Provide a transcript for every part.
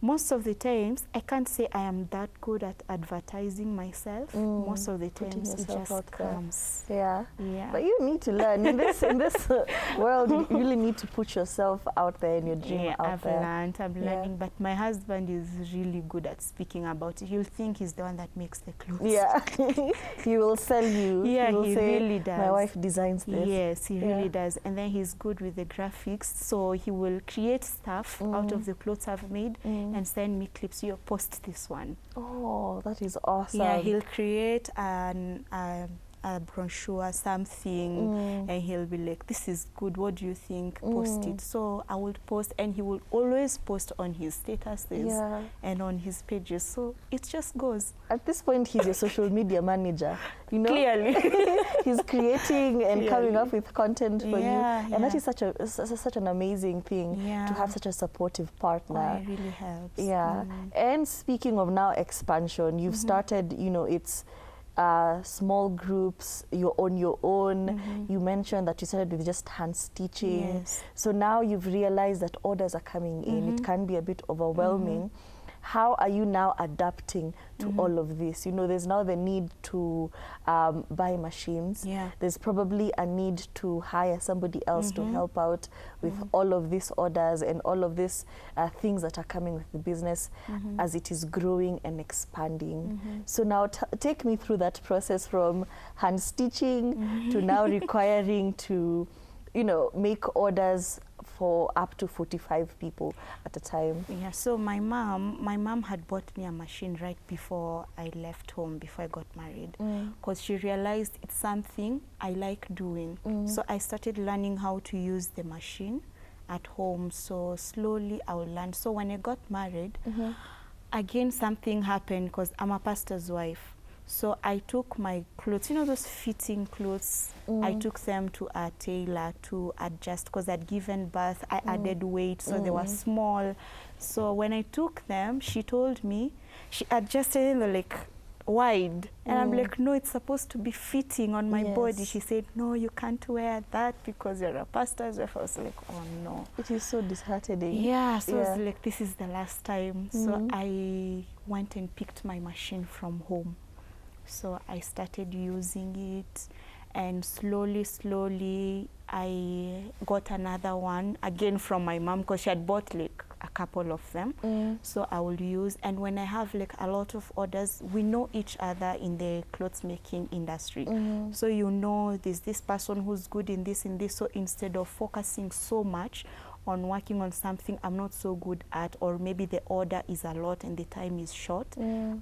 most of the times, I can't say I am that good at advertising myself. Most of the times it just comes. Yeah. Yeah. But you need to learn. In this world, you really need to put yourself out there and your dream out there. I'm learning. But my husband is really good at speaking about it. You'll think he's the one that makes the clothes. Yeah. He will sell you. Yeah, he will say, really does. My wife designs this. Yes, he really does. And then he's good with the graphics. So he will create stuff out of the clothes I've made and send me clips. You post this one. Oh, that is awesome. Yeah, he'll create a brochure, something, and he'll be like, this is good, what do you think? Post it. So I would post, and he will always post on his statuses and on his pages. So it just goes. At this point, he's your social media manager, you know? Clearly. He's creating and coming up with content for you. And that is such an amazing thing to have such a supportive partner. It really helps. Yeah. And speaking of now expansion, you've started, you know, it's small groups, you're on your own. You mentioned that you started with just hand stitching. Yes. So now you've realized that orders are coming in. It can be a bit overwhelming. How are you now adapting to all of this? You know, there's now the need to buy machines. There's probably a need to hire somebody else to help out with all of these orders and all of these things that are coming with the business as it is growing and expanding. So now take me through that process from hand stitching to now requiring to, you know, make orders for up to 45 people at a time. Yeah, so my mom had bought me a machine right before I left home, before I got married, because she realized it's something I like doing. So I started learning how to use the machine at home. So slowly I will learn. So when I got married, again something happened, because I'm a pastor's wife. So I took my clothes, you know, those fitting clothes, I took them to a tailor to adjust, because I'd given birth, I added weight, so they were small. So when I took them, she told me, she adjusted them like wide. And I'm like, no, it's supposed to be fitting on my body. She said, no, you can't wear that because you're a pastor's wife. I was like, oh no. It is so disheartening. Yeah, so I was like, this is the last time. So I went and picked my machine from home. So I started using it, and slowly I got another one again from my mom, because she had bought like a couple of them. So I will use, and when I have like a lot of orders, we know each other in the clothes making industry. So you know there's this person who's good in this. So instead of focusing so much on working on something I'm not so good at, or maybe the order is a lot and the time is short,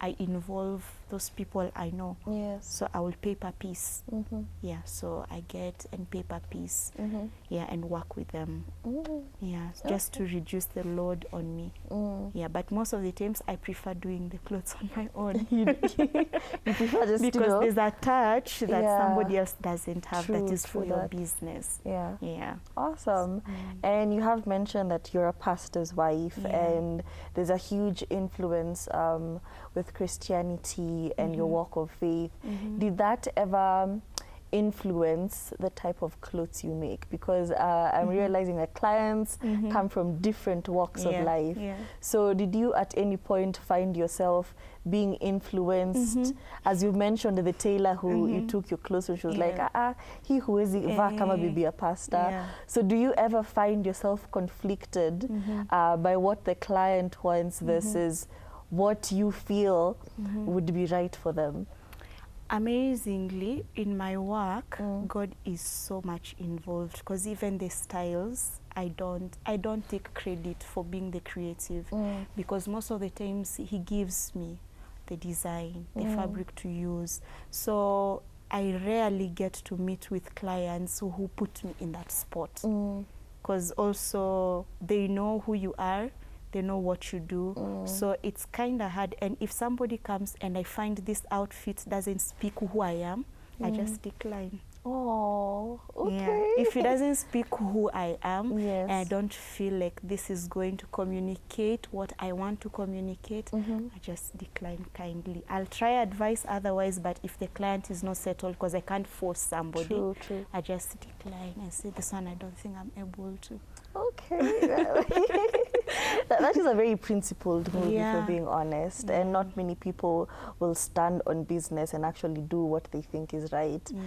I involve those people I know. So I will pay per piece. Yeah, so I get and pay per piece. Yeah, and work with them. Yeah, just to reduce the load on me. Yeah, but most of the times I prefer doing the clothes on my own. You prefer just because there's a touch that somebody else doesn't have, that is for your that. business. Yeah. Awesome. And you have mentioned that you're a pastor's wife, and there's a huge influence with Christianity and your walk of faith. Did that ever influence the type of clothes you make? Because I'm realizing that clients come from different walks of life. So did you at any point find yourself being influenced? As you mentioned, the tailor who you took your clothes and she was like, he who is kama bibi a pastor. So do you ever find yourself conflicted by what the client wants versus what you feel would be right for them? Amazingly, in my work, God is so much involved, because even the styles, I don't take credit for being the creative, because most of the times He gives me the design, the fabric to use. So I rarely get to meet with clients who put me in that spot, because also they know who you are. They know what you do. So it's kind of hard. And if somebody comes and I find this outfit doesn't speak who I am, I just decline. Oh, okay. Yeah. If it doesn't speak who I am, and I don't feel like this is going to communicate what I want to communicate, I just decline kindly. I'll try advice otherwise, but if the client is not settled, because I can't force somebody, I just decline and say, this one I don't think I'm able to. Okay. That is a very principled movie, Yeah. for being honest. And not many people will stand on business and actually do what they think is right. Yeah.